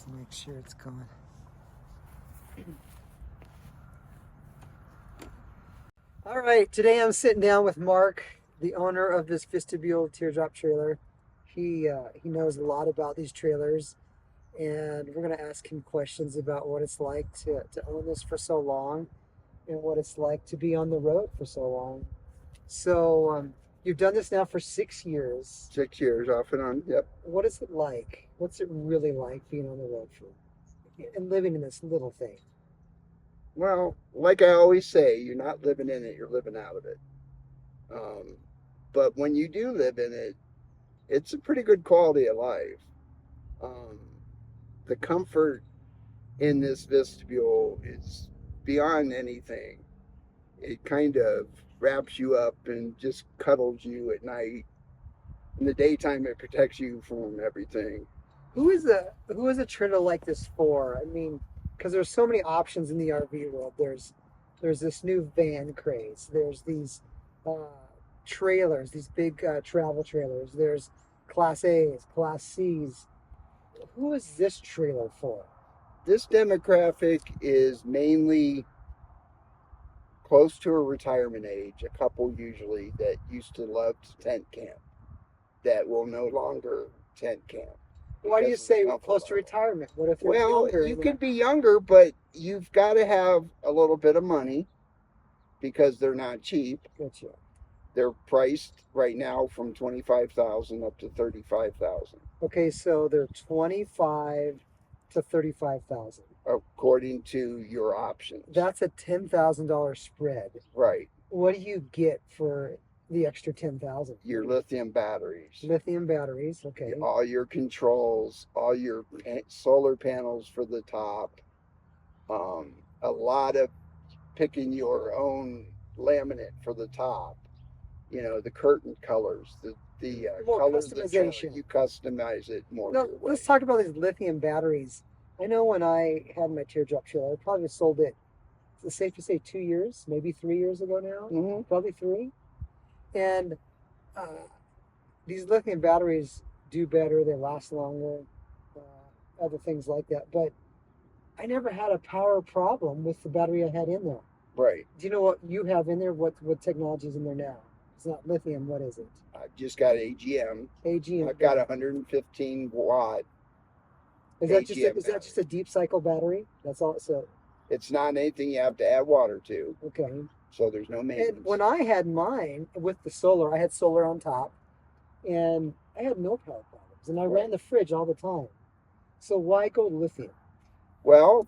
Let's make sure it's going. All right, today I'm sitting down with Mark, the owner of this Vistabule Teardrop trailer. He knows a lot about these trailers, and we're going to ask him questions about what it's like to own this for so long and what it's like to be on the road for so long. So you've done this now for 6 years. 6 years off and on. Yep. What is it like? What's it really like being on the road for and living in this little thing? Well, like I always say, you're not living in it, you're living out of it. Um, but when you do live in it, it's a pretty good quality of life. Um, the comfort in this vestibule is beyond anything. It kind of wraps you up and just cuddles you at night. In the daytime, it protects you from everything. Who is a trailer like this for? I mean, because there's so many options in the RV world. There's this new van craze. There's these uh, trailers, these big travel trailers. There's Class A's, Class C's. Who is this trailer for? This demographic is mainly close to a retirement age, a couple usually that used to love to tent camp that will no longer tent camp. Why do you Because of the say comfort close to level. retirement? What if they're Well, younger? you could be younger, but you've got to have a little bit of money because they're not cheap. Gotcha. They're priced right now from 25,000 up to 35,000, Okay, so they're 25 to 35,000. according to your options. That's a $10,000 spread. Right. What do you get for the extra 10,000? Your lithium batteries, Lithium batteries, okay. all your controls, all your solar panels for the top, a lot of picking your own laminate for the top. You know, the curtain colors, the More colors of the trailer, customization. you customize it more Now, your way. let's talk about these lithium batteries. I know when I had my teardrop trailer, I probably sold it, it's safe to say 2 years, maybe 3 years ago now, Mm-hmm. probably three. And uh, these lithium batteries do better, they last longer, other things like that. But I never had a power problem with the battery I had in there. Right. Do you know what you have in there? What technology is in there now? It's not lithium. What is it? I've just got AGM. AGM. I've got a 115 watt Is that just AGM is that just a deep cycle battery? That's all. So It's not anything you have to add water to, okay. so there's no maintenance. And when I had mine with the solar, I had solar on top, and I had no power problems, and I ran Right. the fridge all the time. So why go lithium? Well,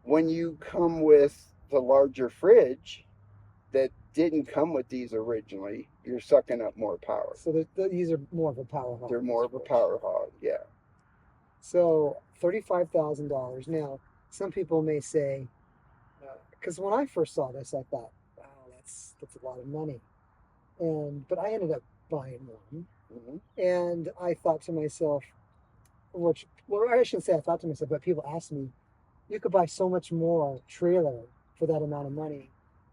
when you come with the larger fridge that didn't come with these originally, you're sucking up more power. So these are more of a power hog. They're more of a power hog, yeah. So $35,000. Now, some people may say, because when I first saw this, I thought, wow, that's a lot of money. But I ended up buying one, Mm-hmm. and I thought to myself, well, I shouldn't say I thought to myself, but people asked me, you could buy so much more trailer for that amount of money.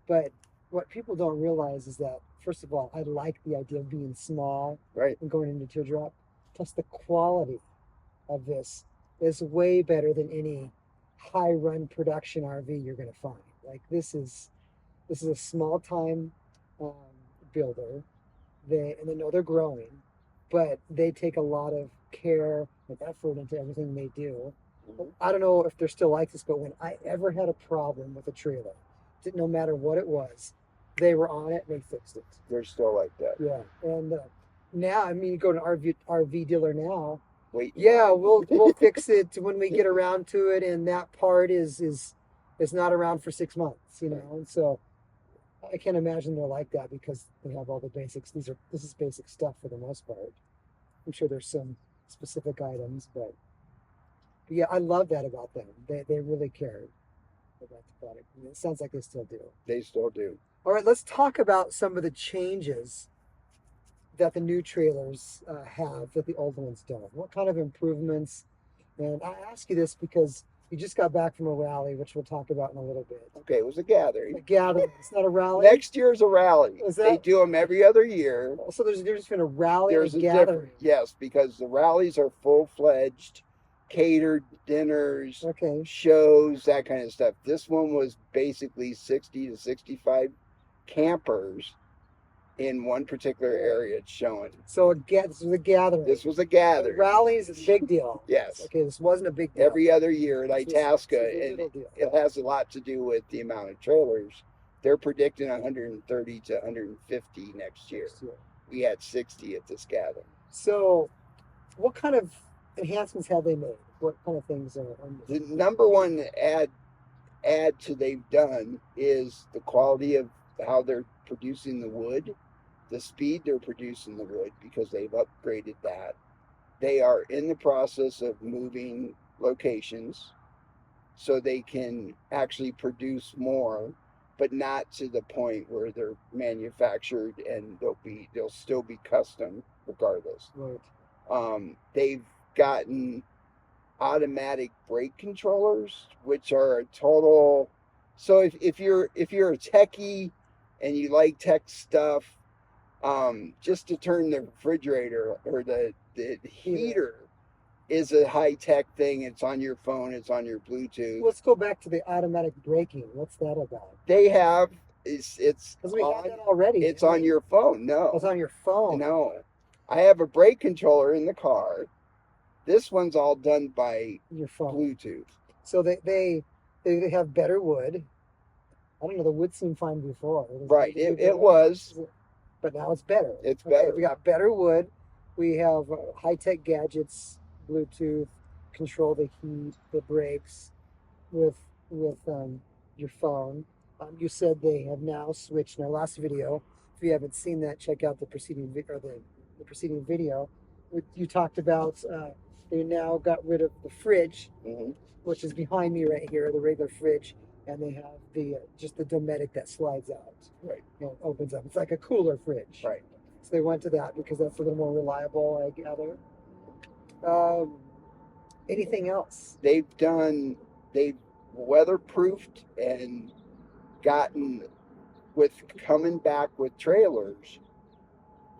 But what people don't realize is that, first of all, I like the idea of being small Right. and going into teardrop. Plus, the quality of this is way better than any high run production RV you're going to find. Like this is a small time um, builder. They know they're growing, but they take a lot of care and effort into everything they do. Mm-hmm. I don't know if they're still like this, but when I ever had a problem with a trailer, no matter what it was, they were on it and they fixed it. They're still like that. Yeah, and now, I mean, you go to an RV dealer now. Wait. Yeah, we'll fix it when we get around to it, and that part is not around for 6 months, you know. And so I can't imagine they're like that because they have all the basics. This is basic stuff for the most part. I'm sure there's some specific items, but yeah, I love that about them. They really cared about the product. And it sounds like they still do. They still do. All right, let's talk about some of the changes that the new trailers have that the old ones don't. What kind of improvements? And I ask you this because you just got back from a rally, which we'll talk about in a little bit. Okay, it was a gathering. A gathering. It's not a rally. Next year's a rally. Is They that do them every other year. so? There's a difference between a rally There's and a a gathering. difference. Yes, because the rallies are full-fledged catered dinners, Okay. shows, that kind of stuff. This one was basically 60 to 65 campers in one particular area showing. So this was a gathering. This was a So gathering. rallies is a big deal. Yes. Okay, this wasn't a big deal. Every other year at This was Itasca, a and little deal. it has a lot to do with the amount of trailers. They're predicting 130 to 150 next year. We had 60 at this gathering. So, what kind of enhancements have they made? What kind of things are on The number one add to they've done is the quality of how they're producing the wood, the speed they're producing the wood, because they've upgraded that. They are in the process of moving locations so they can actually produce more, but not to the point where they're manufactured and they'll still be custom regardless. Right. They've gotten automatic brake controllers, which are a total. So if you're a techie and you like tech stuff, just to turn the refrigerator or the heater is a high tech thing. It's on your phone. It's on your Bluetooth. Let's go back to the automatic braking. What's that about? They have it's Because we had that already. It's on your phone. No, it's on your phone. No, I have a brake controller in the car. This one's all done by your phone. Bluetooth. So they have better wood. I don't know. The wood seemed fine before. Right. It was. But now it's better. It's better. We got better wood. We have high-tech gadgets, Bluetooth, control the heat, the brakes with your phone. You said they have now switched in our last video. If you haven't seen that, check out the preceding the preceding video. You talked about they now got rid of the fridge, which is behind me right here, the regular fridge, and they have the just the Dometic that slides out. Right. Opens up. It's like a cooler fridge. Right. So they went to that because that's a little more reliable, I gather. Anything else? They've weatherproofed and gotten with coming back with trailers.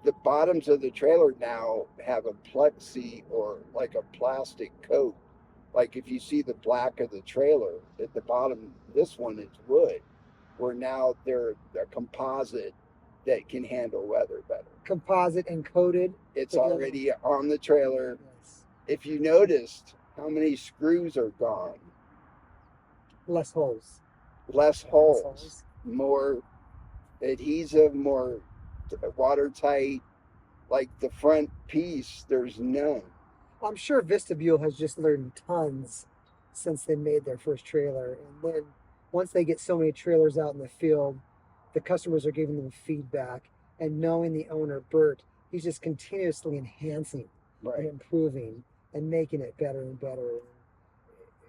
The bottoms of the trailer now have a plexi or like a plastic coat. Like if you see the black of the trailer at the bottom, this one is wood. Where now they're a composite that can handle weather better. Composite and coated. It's already on the trailer. Yes. If you noticed how many screws are gone. Less holes. Less holes. More adhesive, more watertight. Like the front piece, there's none. I'm sure Vistabule has just learned tons since they made their first trailer. And then once they get so many trailers out in the field, the customers are giving them feedback. And knowing the owner, Bert, he's just continuously enhancing and improving and making it better and better.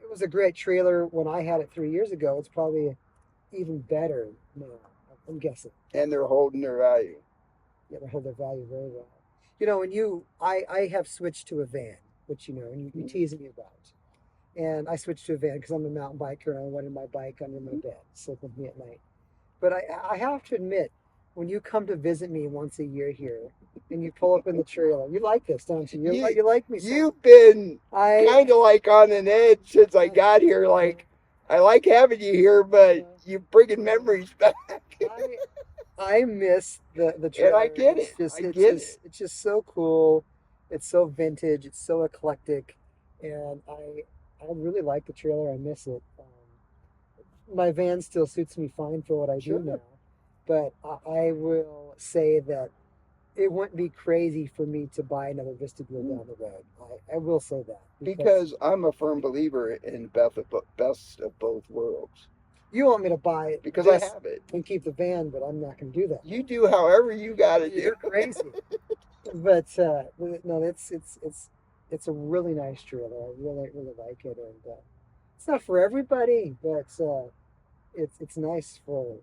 It was a great trailer when I had it 3 years ago. It's probably even better now, I'm guessing. And they're holding their value. Yeah, they hold their value very well. You know, and I have switched to a van, which and you teasing me about. And I switched to a van because I'm a mountain biker and I wanted my bike under my bed, sleep with me at night. But I have to admit, when you come to visit me once a year here, and you pull up in the trailer, you like this, don't you? You like me. You've been kind of like on an edge since I got here. Like, I like having you here, but you're bringing memories back. I miss the trailer. And I get it. It's just so cool. It's so vintage. It's so eclectic, and I really like the trailer. I miss it. My van still suits me fine for what I do now, but I will say that it wouldn't be crazy for me to buy another Vistabule down the road. I will say that because I'm a firm believer in best of both worlds. You want me to buy it because I have it and keep the van, but I'm not going to do that. You do however you got to do. You're crazy. But no, it's a really nice trailer. I really like it, and it's not for everybody, but it's nice for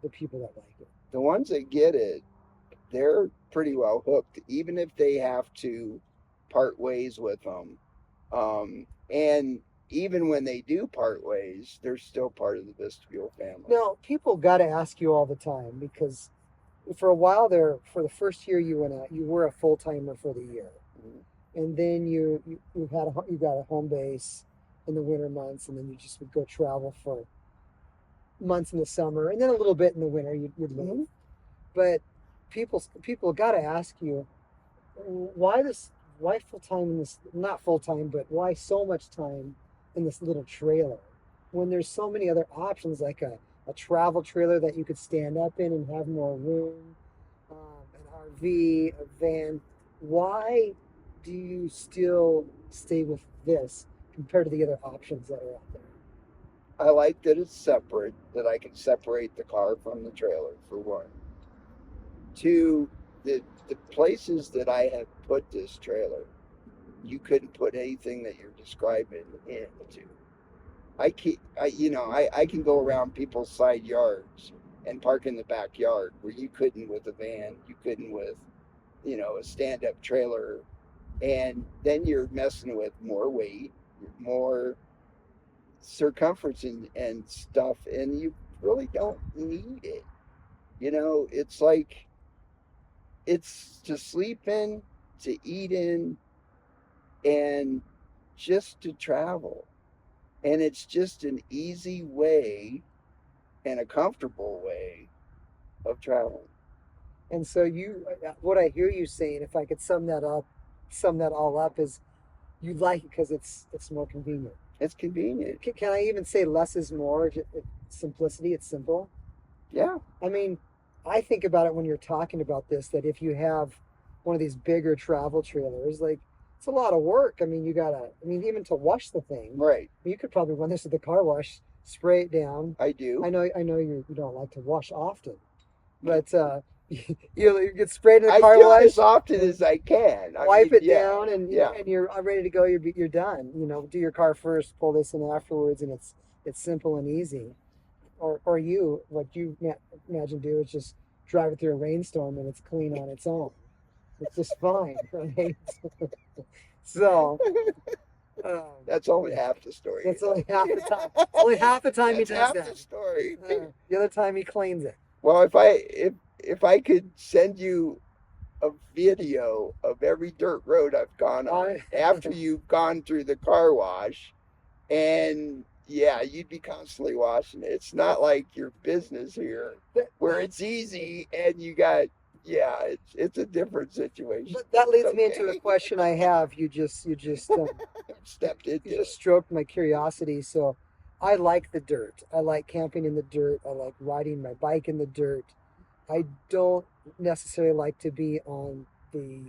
the people that like it. The ones that get it, they're pretty well hooked, even if they have to part ways with them. And even when they do part ways, they're still part of the Vistabule family. Now, people got to ask you all the time because for a while there, for the first year you went out, you were a full-timer for the year. and then you got a home base in the winter months, and then you just would go travel for months in the summer, and then a little bit in the winter you'd live. Mhm. But people got to ask you why this why full time in this, not full time, but why so much time in this little trailer when there's so many other options like a travel trailer that you could stand up in and have more room, an RV, a van. Why do you still stay with this compared to the other options that are out there? I like that it's separate, that I can separate the car from the trailer, for one. Two, the places that I have put this trailer, you couldn't put anything that you're describing into. I can go around people's side yards and park in the backyard where you couldn't with a van, you couldn't with, a stand-up trailer, and then you're messing with more weight, more circumference and stuff, and you really don't need it. It's like it's to sleep in, to eat in, and just to travel. And it's just an easy way and a comfortable way of traveling. And so what I hear you saying, if I could sum that all up, is you like it because it's more convenient. It's convenient. Can I even say less is more? Simplicity, it's simple. Yeah. I mean, I think about it when you're talking about this, that if you have one of these bigger travel trailers, like it's a lot of work. I mean, even to wash the thing, Right. you could probably run this at the car wash, spray it down. I do. I know you don't like to wash often, but you get sprayed in the I car do it as wash, often as I can. wipe it Yeah. down, Yeah. and you're ready to go. You're done. Do your car first, pull this in afterwards, and it's simple and easy. Or what you imagine do is just drive it through a rainstorm and it's clean on its own. It's just fine, right? So um, That's only half the story. that's only half the time. It's only half the time he That's does half that. the story. The other time he cleans it. Well, if I could send you a video of every dirt road I've gone on I, after you've gone through the car wash, and yeah, you'd be constantly washing it. It's not like your business here where it's easy and yeah, it's a different situation. but that It's leads me into a okay. question I have. Stepped You into it. just stroked my curiosity. So I like the dirt. I like camping in the dirt. I like riding my bike in the dirt. I don't necessarily like to be on the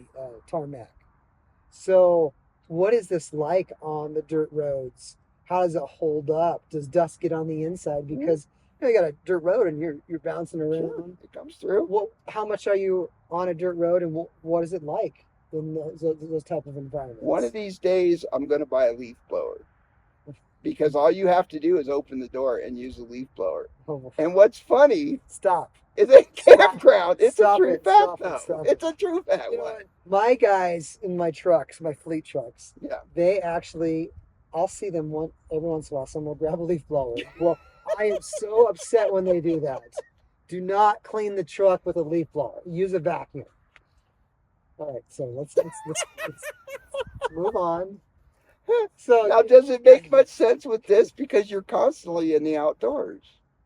tarmac. So, what is this like on the dirt roads? How does it hold up? Does dust get on the inside? Because you got a dirt road and you're bouncing Sure, around. it comes through. How much are you on a dirt road, and what is it like in those type of One of environments? these days, I'm going to buy a leaf blower because all you have to do is open the door and use a leaf blower. Oh, And what's funny stop! is a Stop! campground. It's a Stop true it! fact, Stop it! though. Stop it! It's a true fact. You know What? what? My guys in my trucks, my fleet trucks, Yeah. they actually, I'll see them every once in a while. Someone will grab a leaf blower. Well, I am so upset when they do that. Do not clean the truck with a leaf blower. Use a vacuum. All right, so let's move on. So, Now, does it make much sense with this because you're constantly in the outdoors?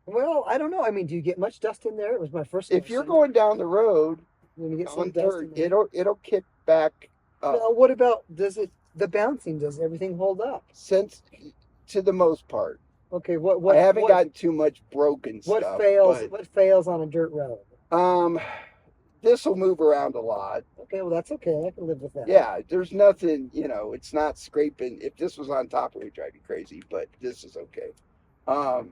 well, I don't know. I mean, do you get much dust in there? It was my first If you're question. going down the road When you get some on dust in dirt, there. it'll kick back up. Now, what about the bouncing? Does everything hold up? Since to the most part, Okay, I haven't got too much broken stuff, but What fails on a dirt road? um, this will move around a lot. Okay, well that's okay. I can live with that. Yeah, there's nothing, it's not scraping. If this was on top, it would drive you crazy, but this is okay. Um,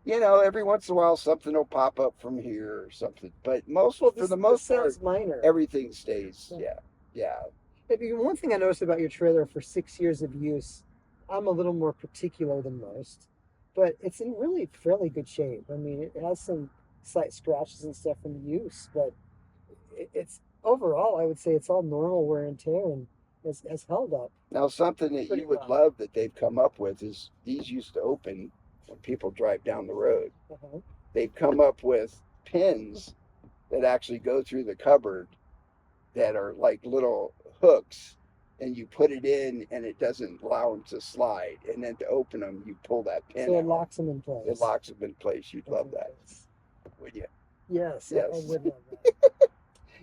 every once in a while something will pop up from here or something, but Well, for the this most part, sounds minor. everything stays. Yeah. Yeah, yeah. Maybe one thing I noticed about your trailer for 6 years of use, I'm a little more particular than most, but it's in really fairly good shape. I mean, it has some slight scratches and stuff from use, but it's overall, I would say it's all normal wear and tear and has held up Now, something that pretty you would well. love that they've come up with is these used to open when people drive down the road. Uh-huh. They've come up with pins that actually go through the cupboard that are like little hooks and you put it in, and it doesn't allow them to slide. And then to open them, you pull that pin So it out. locks them in place. It locks them in place. You'd love Okay. that, would you? Yes, I Yes. would love that.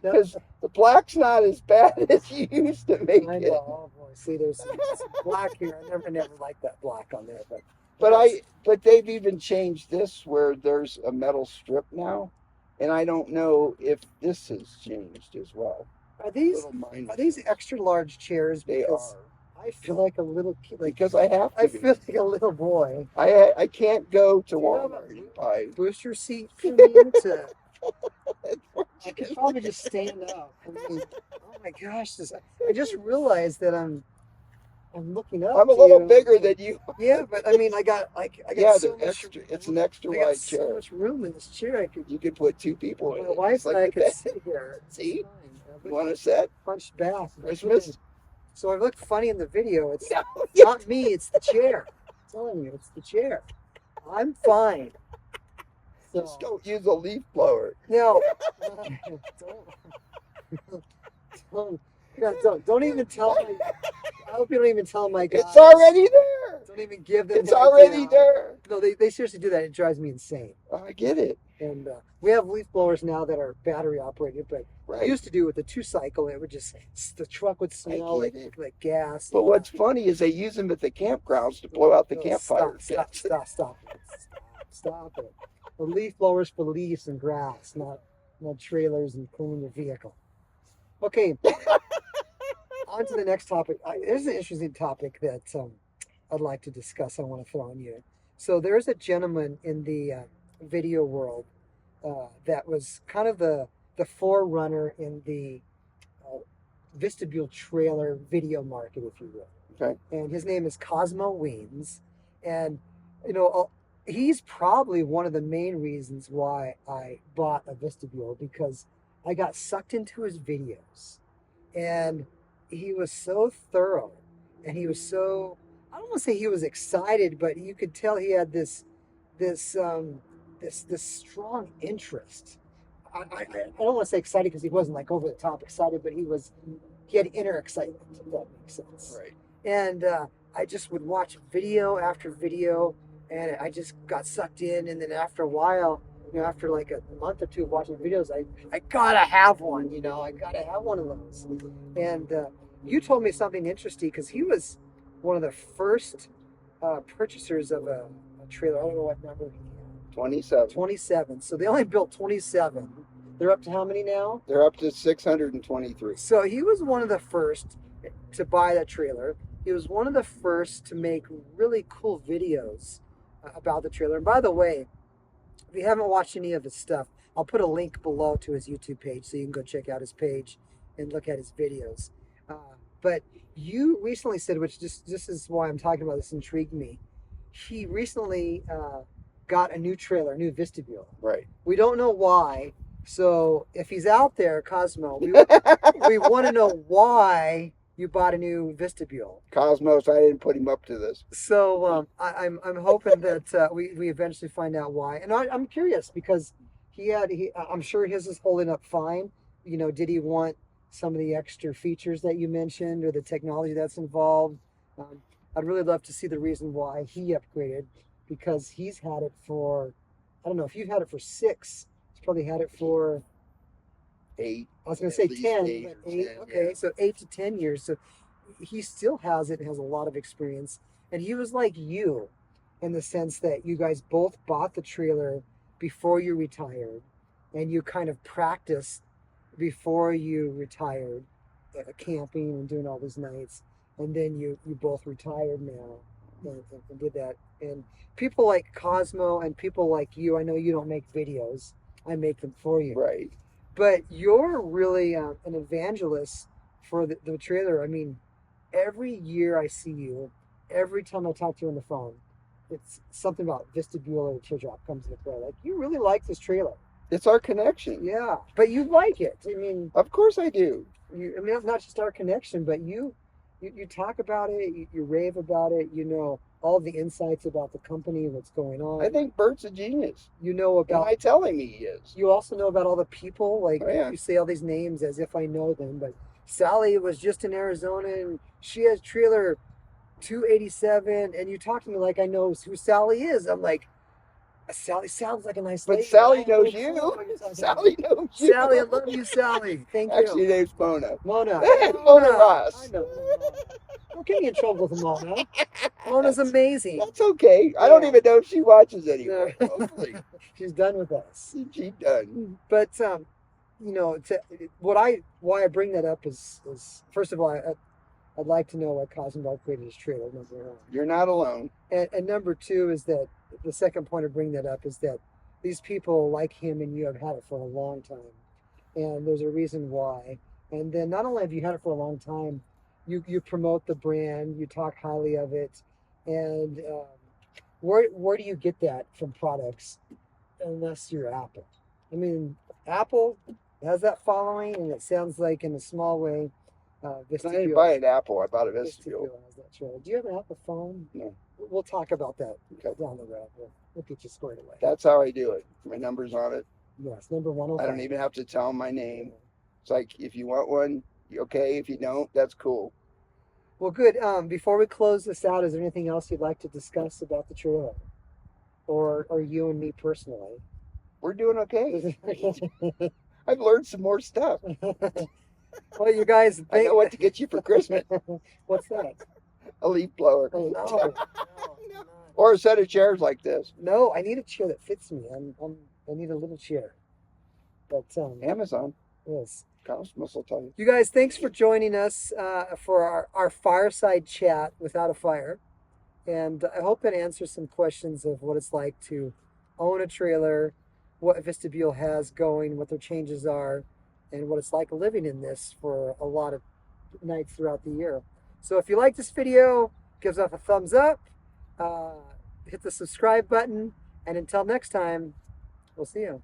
Because the black's not as bad as you used to make I it. know. Oh boy, see, there's some black here. I never liked that black on there, but But but they've even changed this where there's a metal strip now, and I don't know if this has changed as well. are these Little minor are these things. extra large chairs? They Because are I feel like a little kid. Like because I have I to be. feel like a little boy. I can't go to Do you have Walmart and buy. a booster seat for me to? I could probably just stand up. I mean, oh my gosh, I just realized that I'm looking up I'm a to little you. bigger than you. Yeah, but I mean, I got Yeah, so they're much. extra. It's an extra I got wide so chair. much room in this chair. I could. You could put two people in My it, wife just and like I the could bed. sit here. It's See, fine. you want to set Punch back. Christmas? So I look funny in the video. It's No, not me. It's the chair. I'm telling you, it's the chair. I'm fine. just So don't use a leaf blower. now, don't, don't even tell my. I hope you don't even tell my guys. It's already there. Don't even give them It's the already idea. there. No, they seriously do that. It drives me insane. I get it. And we have leaf blowers now that are battery operated, but we Right. used to do it with the 2 cycle. And it would just the truck would smell get it. like gas. But what's funny is they use them at the campgrounds to blow out the campfire Stop pits. stop it. The leaf blowers for leaves and grass, not trailers and cleaning your vehicle. Okay, on to the next topic. There's an interesting topic that I'd like to discuss. I want to throw on you. So there's a gentleman in the video world that was kind of the forerunner in the uh, vestibule trailer video market, if you will. Okay. And his name is Cosmo Weems, and you know he's probably one of the main reasons why I bought a vestibule because I got sucked into his videos, and he was so thorough, and he was so I don't want to say he was excited, but you could tell he had this this strong interest. I don't want to say excited because he wasn't like over the top excited, but he had inner excitement, if that makes sense. Right. And I just would watch video after video, and I just got sucked in. And then after a while, after like a month or two of watching videos, I gotta have one. I gotta have one of those. And you told me something interesting because he was one of the first purchasers of a trailer. I don't know what number he had. 27. 27. So they only built 27. They're up to how many now? They're up to 623. So he was one of the first to buy that trailer. He was one of the first to make really cool videos about the trailer. And by the way, if you haven't watched any of his stuff, I'll put a link below to his YouTube page so you can go check out his page and look at his videos. But you recently said, which this is why I'm talking about this, intrigued me. He recently got a new trailer, a new vestibule. Right. We don't know why. So if he's out there, Cosmo, we want to know why you bought a new vestibule. Cosmos, I didn't put him up to this. So I'm hoping that we eventually find out why. And I'm curious because I'm sure his is holding up fine. Did he want some of the extra features that you mentioned or the technology that's involved? I'd really love to see the reason why he upgraded because he's had it for, I don't know, if you've had it for 6, he's probably had it for 8. I was going to say 10, 8 but or 8. 10, Okay, yeah. so 8 to 10 years. So he still has it, has a lot of experience. And he was like you in the sense that you guys both bought the trailer before you retired and you kind of practiced before you retired, camping and doing all these nights. And then you both retired now and did that. And people like Cosmo and people like you, I know you don't make videos. I make them for you. Right. But you're really an evangelist for the trailer. I mean, every year I see you, every time I talk to you on the phone, it's something about Vistabule Teardrop comes into play. Like, you really like this trailer. It's our connection. Yeah, but you like it. I mean, Of course I do. not just our connection, but you talk about it, you rave about it, all the insights about the company, what's going on. I think Bert's a genius. You know And about, I tell him he is. you also know about all the people, like Oh, yeah. you say all these names as if I know them, but Sally was just in Arizona and she has trailer 287, and you talk to me like I know who Sally is. I'm like, Sally sounds like a nice But lady, but I Sally have no knows clue you. what you're talking about. Sally knows you. Sally, I love you, Sally. Thank Actually, you. her name's Mona. Mona. Mona Mona. I Ross. know Mona. Don't get me in trouble with Mona. Mona's amazing. That's okay. I don't Yeah. even know if she watches No. anymore. Hopefully, She's done with us. she's done. But why I bring that up is first of all, I'd like to know what caused him to upgrade his trailer, number one. You're not alone. And number two is that the second point of bringing that up is that these people like him and you have had it for a long time. And there's a reason why. And then not only have you had it for a long time, you promote the brand, you talk highly of it. And where do you get that from products unless you're Apple? I mean, Apple has that following, and it sounds like in a small way, I didn't Vistabule. buy an Apple. I bought a Vistabule. Vistabule has that trailer. Do you have an Apple phone? No. We'll talk about that Okay. down the road. We'll get you squared away. That's how I do it. My number's on it. Yes, number 105. I don't even have to tell them my name. It's like, if you want one, okay. If you don't, that's cool. Well, good. Before we close this out, is there anything else you'd like to discuss about the trailer, or you and me personally? We're doing okay. I've learned some more stuff. Well, you guys, I know what to get you for Christmas. What's that? A leaf blower. Oh no, no, Or a set of chairs like this. no! I need a chair that fits me. I need a little chair. But Amazon. yes. Cosmos will tell you. You guys, thanks for joining us for our fireside chat without a fire. And I hope it answers some questions of what it's like to own a trailer, what Vistabule has going, what their changes are, and what it's like living in this for a lot of nights throughout the year. So if you like this video, give us a thumbs up, hit the subscribe button, and until next time, we'll see you.